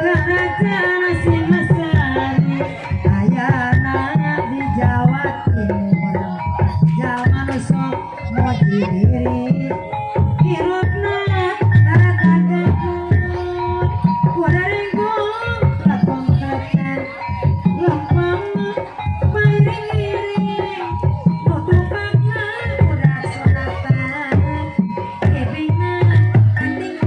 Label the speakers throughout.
Speaker 1: Kerajaan Singasari ayana di Jawa Timur zaman sok moji diri hirupna rada gabut kudaringgung lakon kreten lempeng pairing-iring nutupakna budak sunatan kebinga anting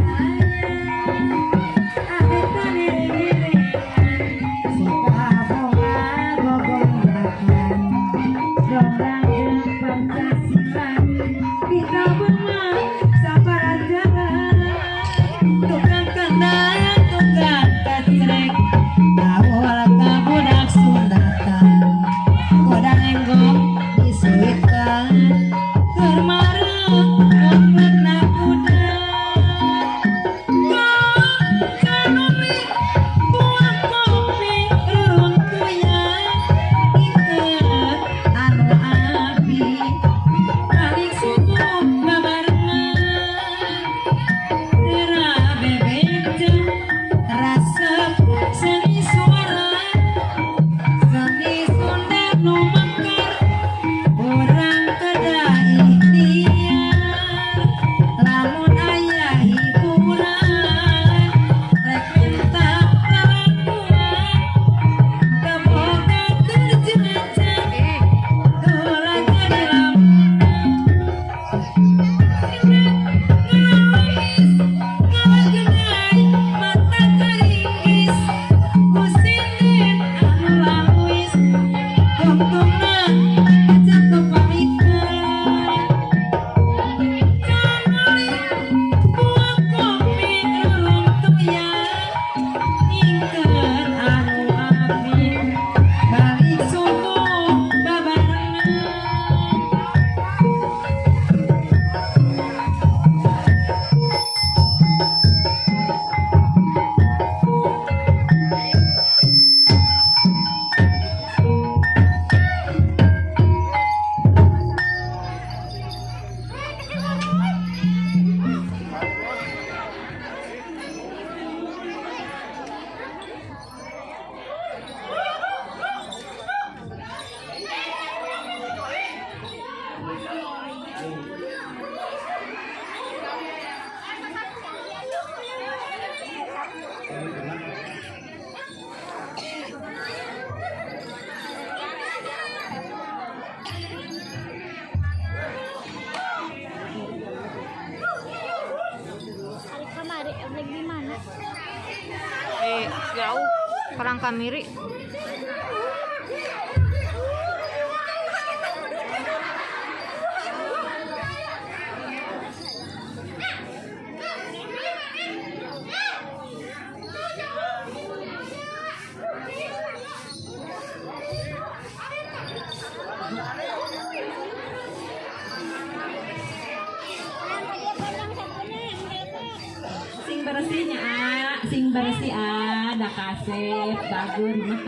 Speaker 2: jauh perang Kamiri.
Speaker 1: Sing bersih ada kasep bagus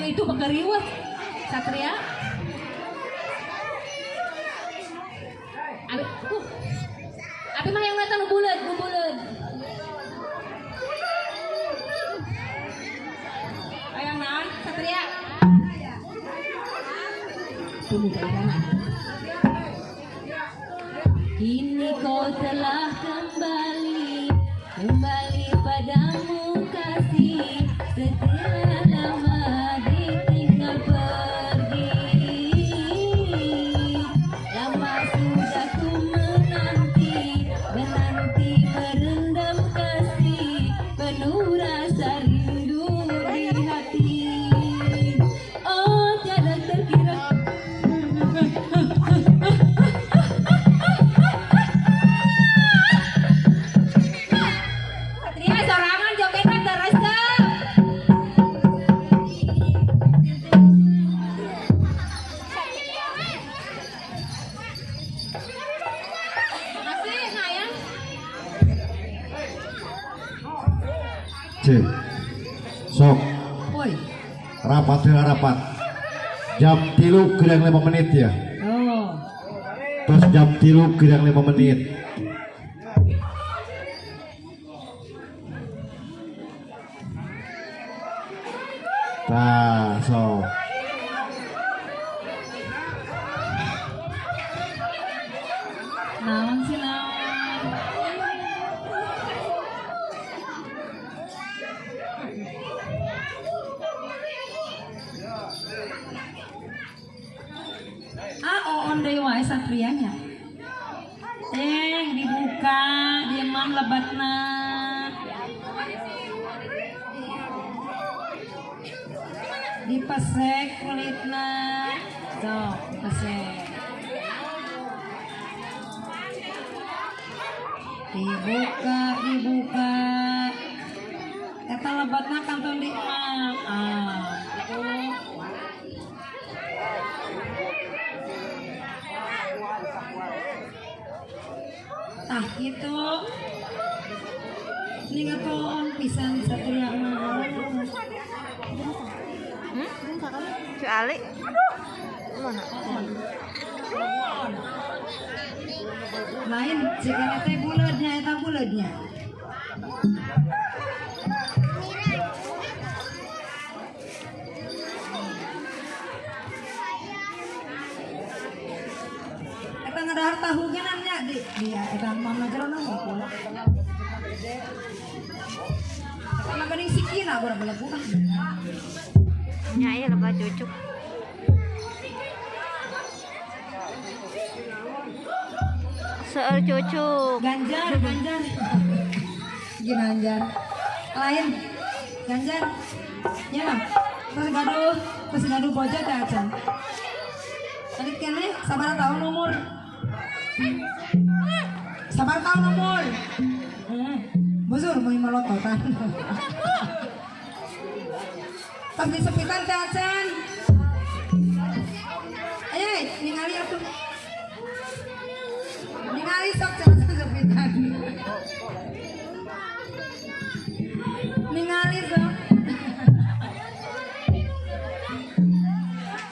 Speaker 1: itu bagariwat. Satria. Abi mah yang nata nu buleud. Ayang naon? Satria. Tunggu jangan. Kini kau telah kembali padamu kasih setelah lama ditinggal pergi. Lama sudah ku menanti merendam kasih penuh rasa rindu di hati. Oh tiada terkira. Satria sorangan jogetan teresep. Makasih sayang.
Speaker 3: Cek. Sok
Speaker 1: Woi.
Speaker 3: rapat. Jam 3 kurang 5 menit ya.
Speaker 1: Oh.
Speaker 3: Terus jam 3 kurang 5 menit. Nah, so
Speaker 1: Naon sih naon? On deui wae satrianya. Dibuka, dia mah lebatna. Dipesek kulitna. Tuh, pesek. Dibuka. Eta lebatna kantong di gitu. Tah gitu. Ini ngatoon pisan Satria mah.
Speaker 2: Si Ali. Mana?
Speaker 1: Lain jika teh buleudnya eta buleudnya. Eta ngadahar tahu genan nya di dia eta mama jerona ngumpul. Eta mah geuning sikina beula-beula bukan.
Speaker 2: Nya ieu lebah cucuk. Seueur cucuk.
Speaker 1: Ganjar. Ginanjar. Lain. Ganjar. Ya mah. Terus gaduh bojo teh acan. Tadi keneh sabaraha tahun umur? Sabar tahun umur. Busur mau malototan. Pas disepitan teh acan. Ayo, ningali atuh. Ningali sok cenah sepitan. Ningali sok.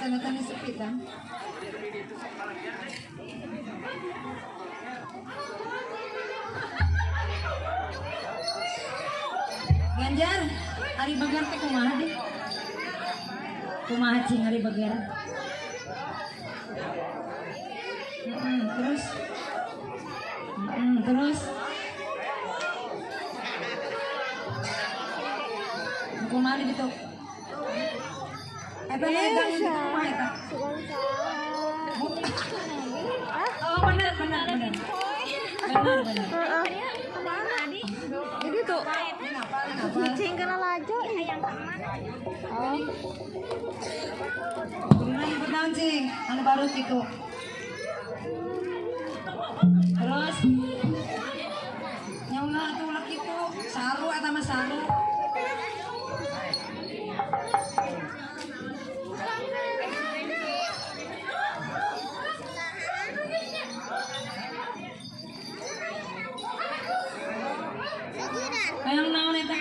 Speaker 1: Cenah sepitan. Ganjar, hari bagar teh kumaha deh? Kumaha cing hari bagar? Terus? Terus? Kumaha di gitu? Eta megang itu kumaha eta? Oh benar.
Speaker 2: Jadi tuh kucing kena laju. Oh.
Speaker 1: Turunan ikut naon cing, anu baru gitu. Terus nyauna atuh ulah kitu, saru eta mah saru. Hayang naon eta?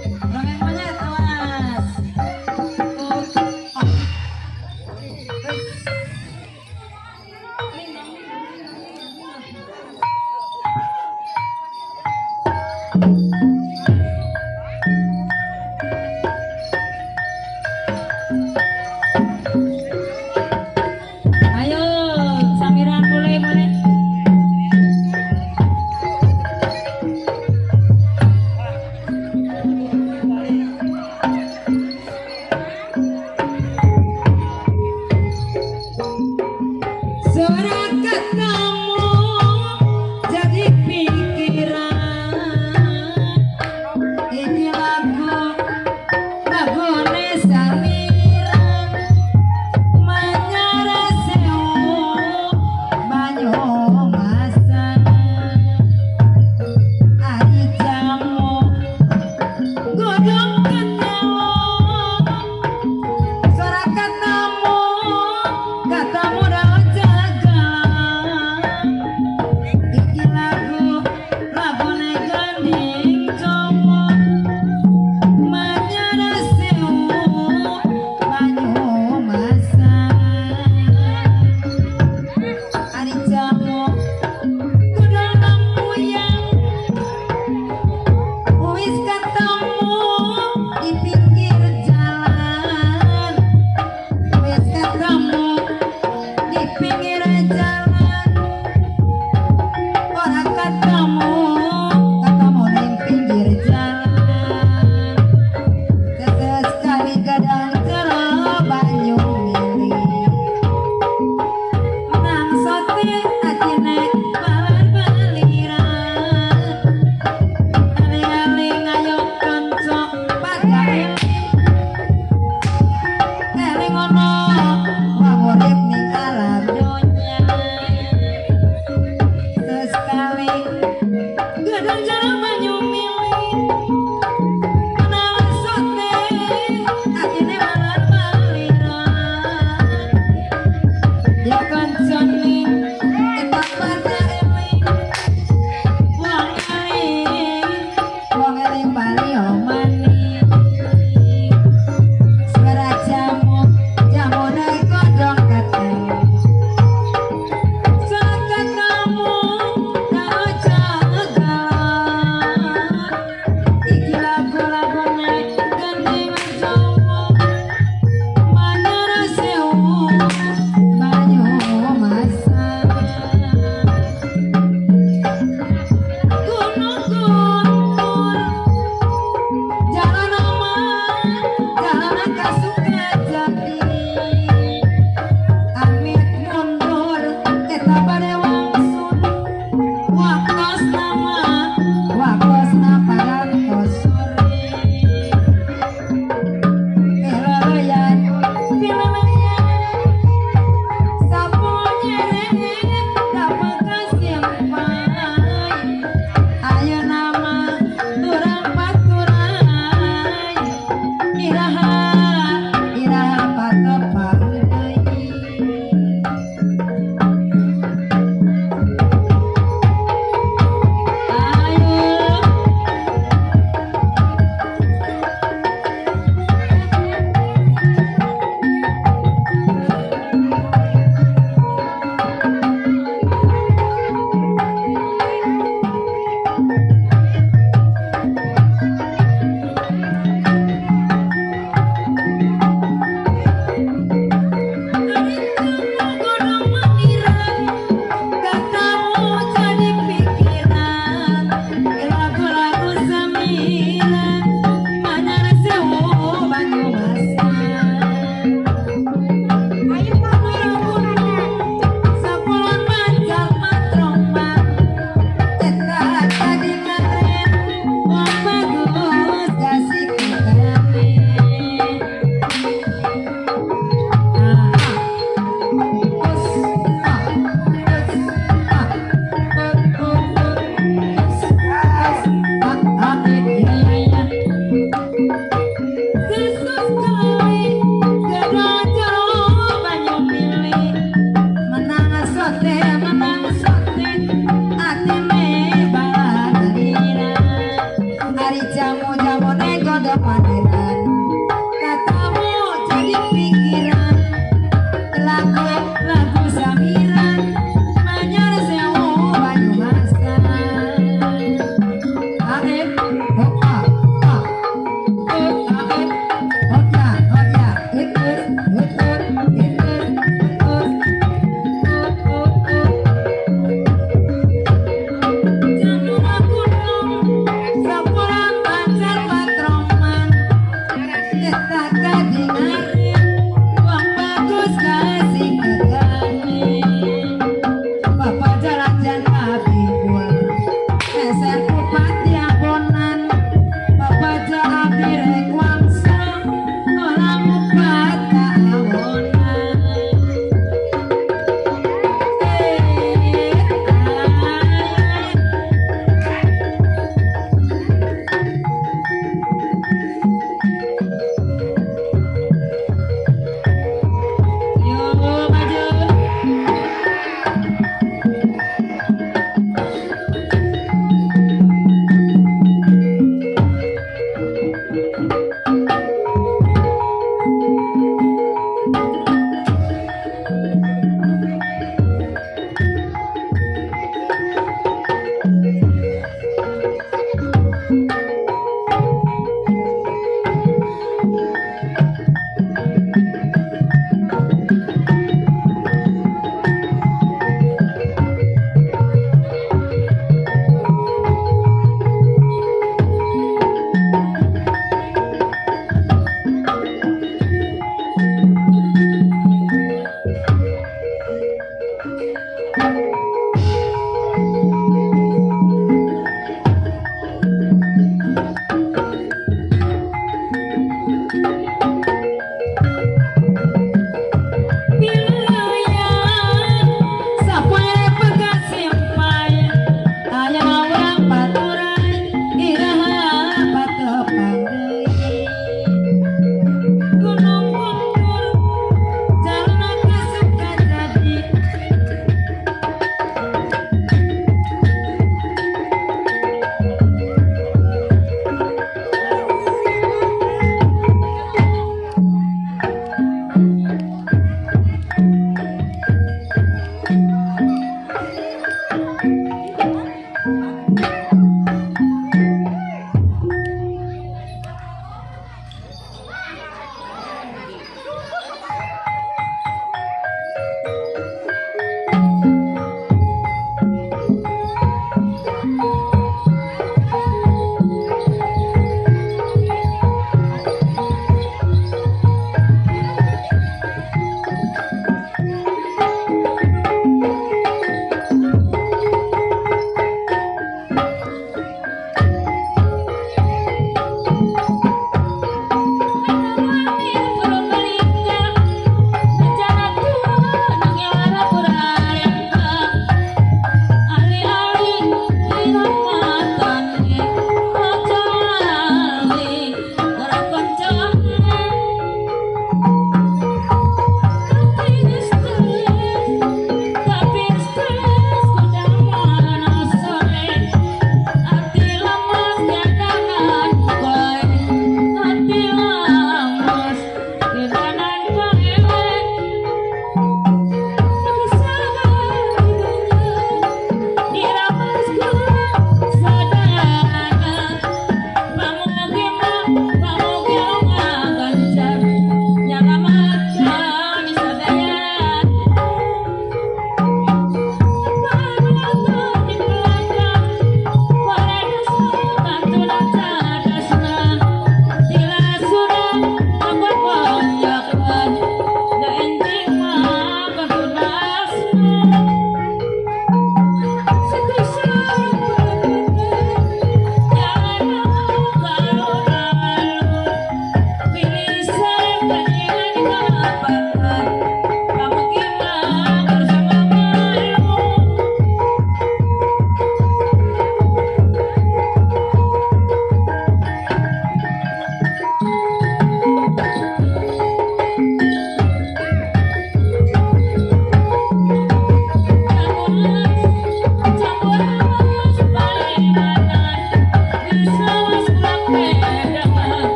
Speaker 1: Dongeng monyet, awas. Ayo, sambiran mulai. Suara katamu jadi pikiran. Iki lagune saliran menyara sewu banyu masak. Ari jamu godhong ketawa. Suara katamu dalam jalan. Iki lagune gandeng jowo menyara sewu banyu masak. Ari jamu godhong lampuyang wis ketemu di pinggir jalan. Wis ketemu di pinggir jalan. Ora ketemu ning pinggir jalan. Sesekali kadang jero banyu mili. Nang sote atine balan baliran. Aling-aling ayo kanca pada eling. Eling ono wong urip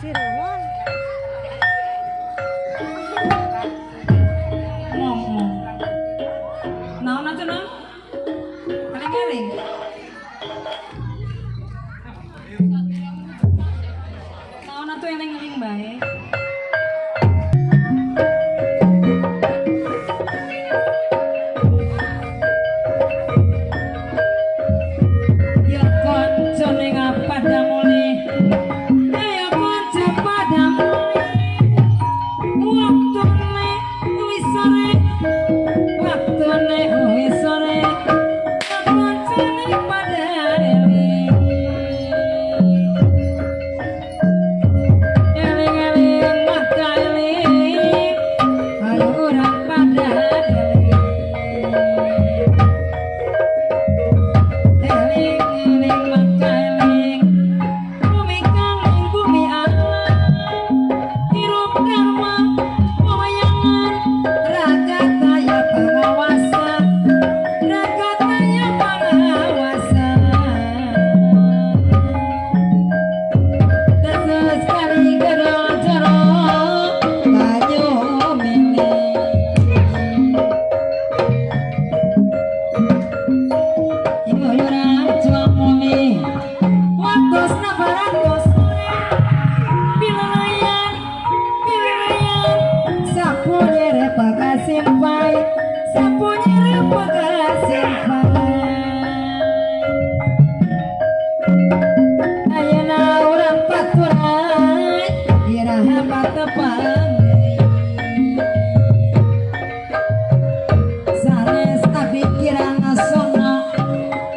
Speaker 2: si Rumon.
Speaker 1: ngomong naon atuh naon galing-galing naon atuh eling-eling bae ya koncone ngapada muli ya konco pada muli waktune wis sore waktune wis sore koncone pada eling-eling mata eling ayo urang pada eling-eling mata eling bumi kaling bumi alam hirup karma pewayangan raga daya pengawasan raga daya pengawasan sesekali gedor-gedor banyu mini Yuyuran juang mumi Watos na baratos Bilalayan Sapu nyere pagasimpai Sapu nyere pagasimpai Ayana urang paturai Iraha patepang Sanes abdi kirang asona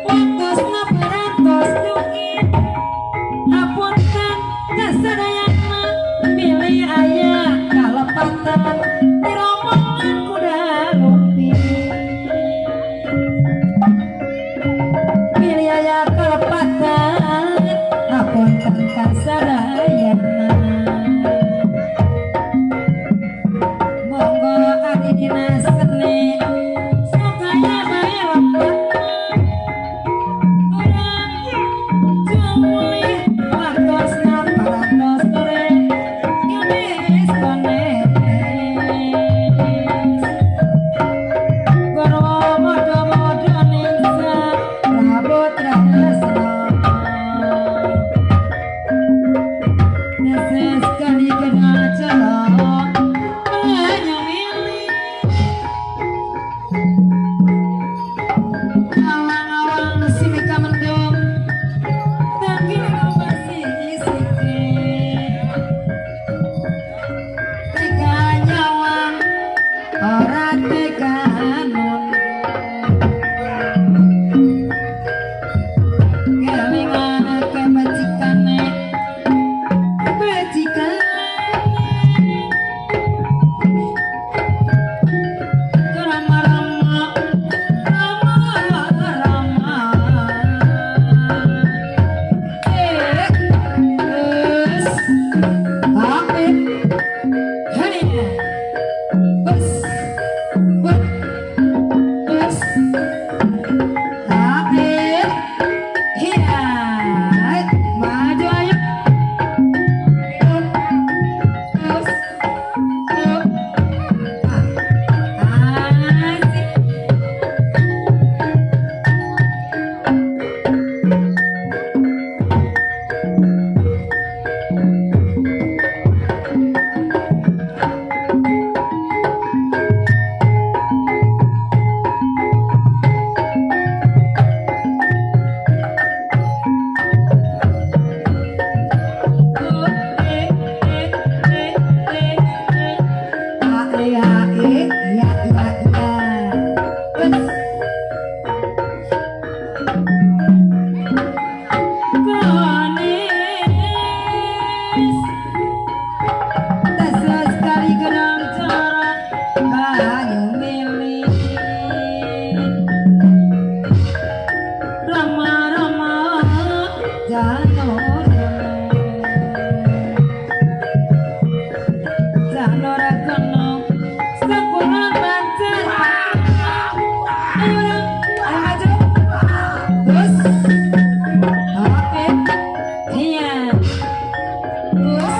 Speaker 1: Watos na baratos dukit Apunten kasadayana Pilih ayah kalepatan Di rombongan kuda lumpi Pilih ayah kalepatan Apunten kasadayana Monggo abdi dina seni Sukanya bae lempatan Orang jual mulih Watos na paratos sore Yunis kones Goro modo-modo ningsa Rabut rasna Neses kali kena celok Banyak milih Awang-awang simika mendung Tapi masih isike Tiga nyawang Orang tiga nun Kelingan kebajikane Kebajikane Rama-rama Rama-rama Terus Apit Hei Bus Bus Bus Apit Hiya Maju ayo Terus Asik Terus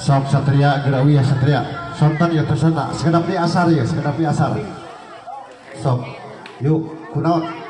Speaker 3: Sok satria gerawi ya satria. Sontan ya tersana. Sekedap di asar ya, sekedap di asar. Sok. Yuk, kunaon.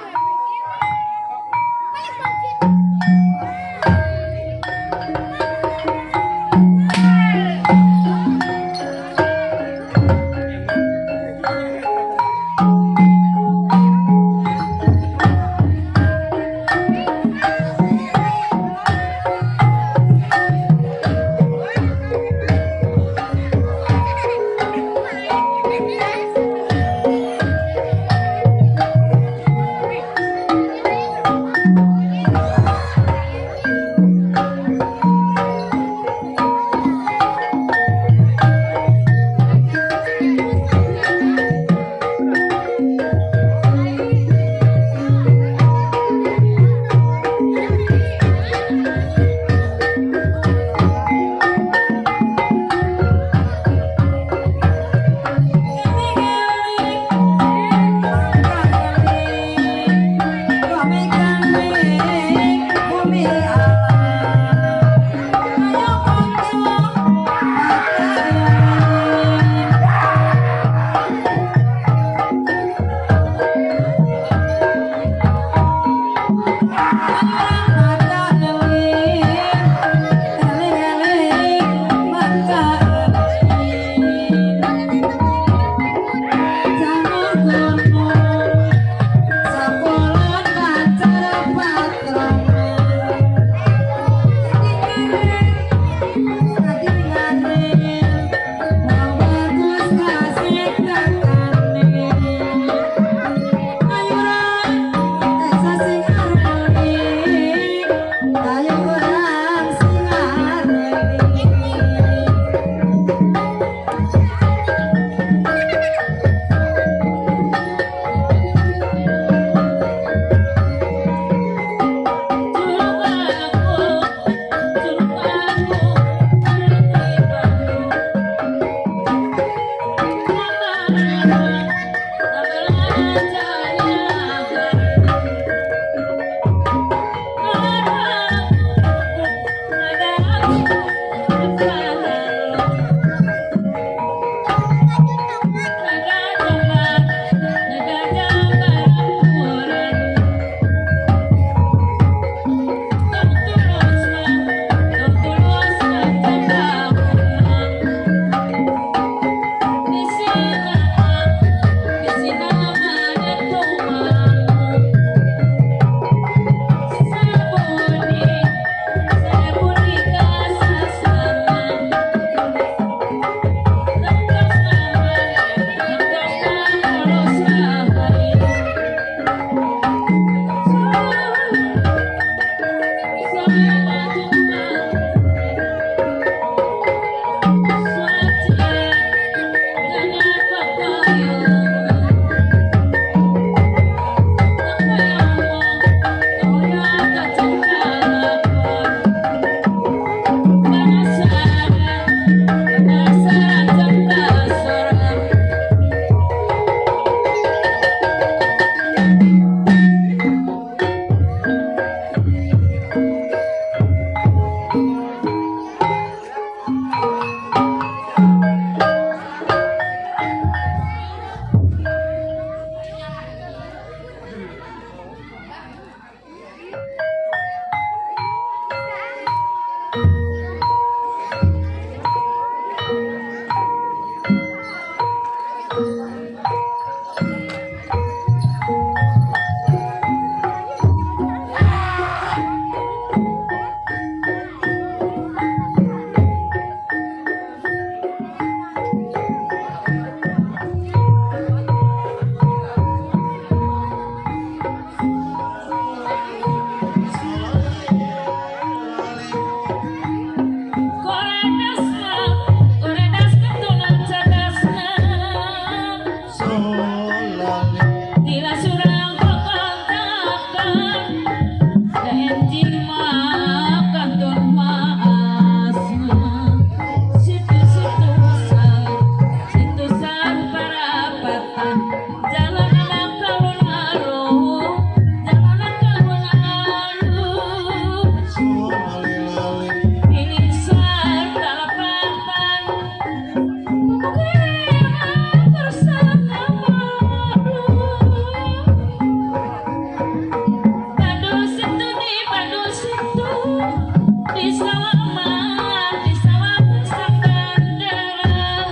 Speaker 4: di salaman di sawah sakandara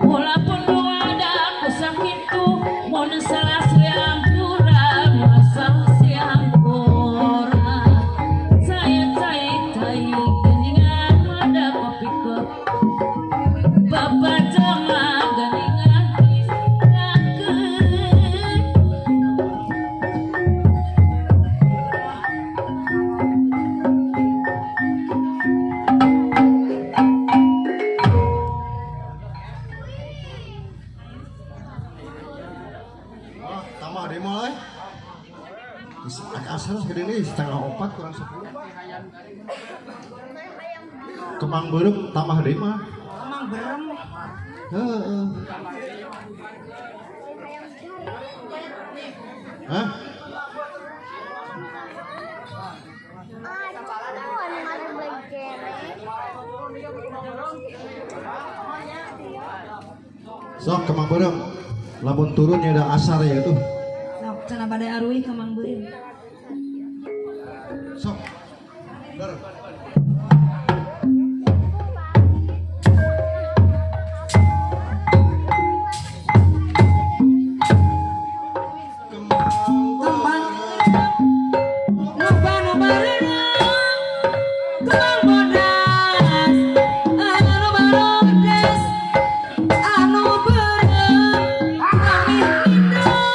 Speaker 4: walaupun ada aku sakit tuh mau salah siang kurang masalah siang kurang saya tai geningan ada kopi kok bapak jangan geningan
Speaker 3: Oh, tambah deh mulai. Asal segede ini setengah 4 kurang 10. Kemang berem tambah deh mah.
Speaker 1: Emang berem.
Speaker 3: Heeh. Hah? Sok kemang berem. Lamun turunnya ada asar ya tuh.
Speaker 1: Sok cenah bade arui ka Mang Beureum.
Speaker 3: Sok. Dar.
Speaker 1: Kembang loba nu bareuna kembang bodas anu barodes anu beureum kami hidung anu bodas dah bawaas anu beureum kami hidung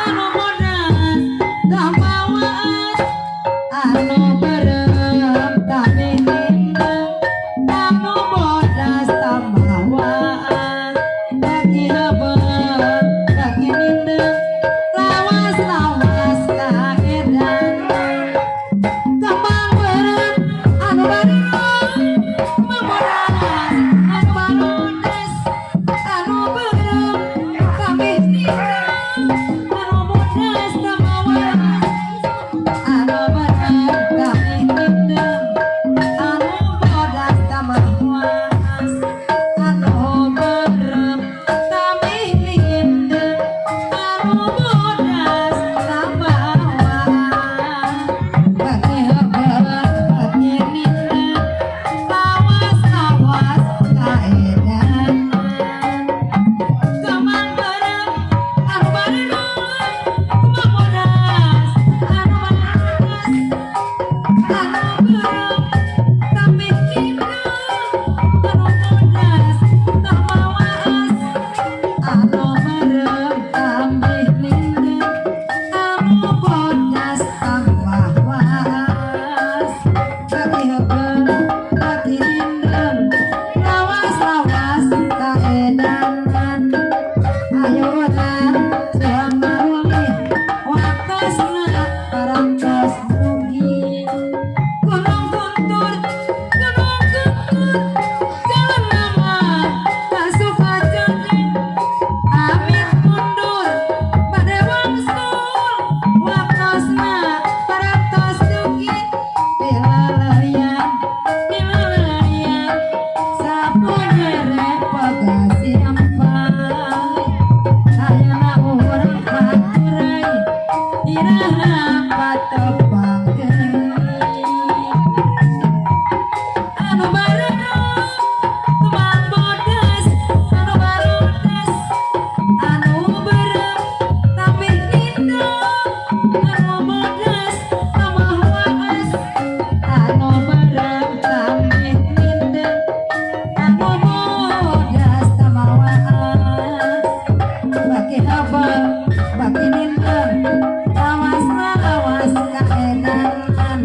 Speaker 1: anu bodas dah bawaas bagi heubeut bagi hidung lawas-lawas kaedan kembang beureum anu bareum mamodas anu barodes anu beureum kami hidung anu bodas teu mawas anu beureum kami hidung anu bodas teu mawas anu beureum kami hidung anu bodas teu mawas bagi heubeut bagi hidung lawas-lawas kaedan kembang beureum anu bareum mamodas anu barodes anu beureum kami hidung anu bodas teu mawas anu beureum kami hidung anu bodas teu mawas bagi heubeut bagi hidung lawas-lawas kaedanan ayeuna jeung maruli waktosna parantos mugi gunung guntur jalan nama kasuka jadi amit mundur bade wangsul waktosna parantos dugi pilalayan sapunyere pagasi ampai ayeuna urang paturai iraha patepang anu bareum kembang bodas anu barodes anu beureum tapi hidung anu bodas teu mawas anu beureum kami hidung anu bodas teu mawas bagi heubeut bagi hidung lawas-lawas kaedanan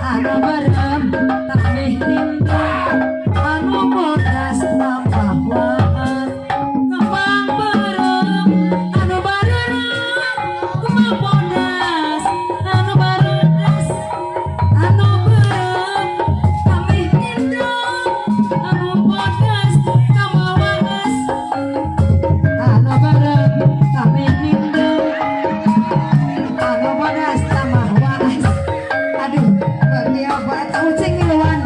Speaker 1: anu beureum kami hidung anu bodas teu mawas kembang beureum anu bareum kembang bodas anu barodes anu beureum kami hidung anu bodas teu mawas anu beureum kami hidung anu bodas teu mawas aduh bagi apa eta ucing ngiluan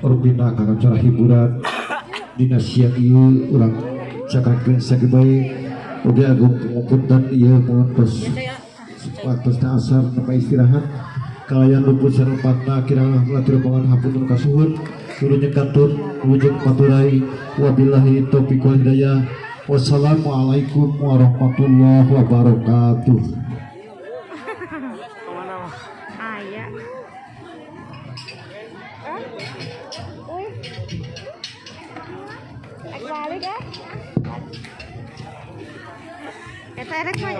Speaker 3: Rupina kakak cara hiburan dina siang ieu urang cakakeun sagebae oge agung punten ieu mohon tos waktusna asar nempa istirahat kalayan luput sarempatna kirang ngatur pangan hapunten kasuhun nurunyun kantur wujud paturai wabillahi taufiq wal hidayah wassalamualaikum warahmatullahi wabarakatuh.
Speaker 2: Ayah. Balik ya. Eta erek mah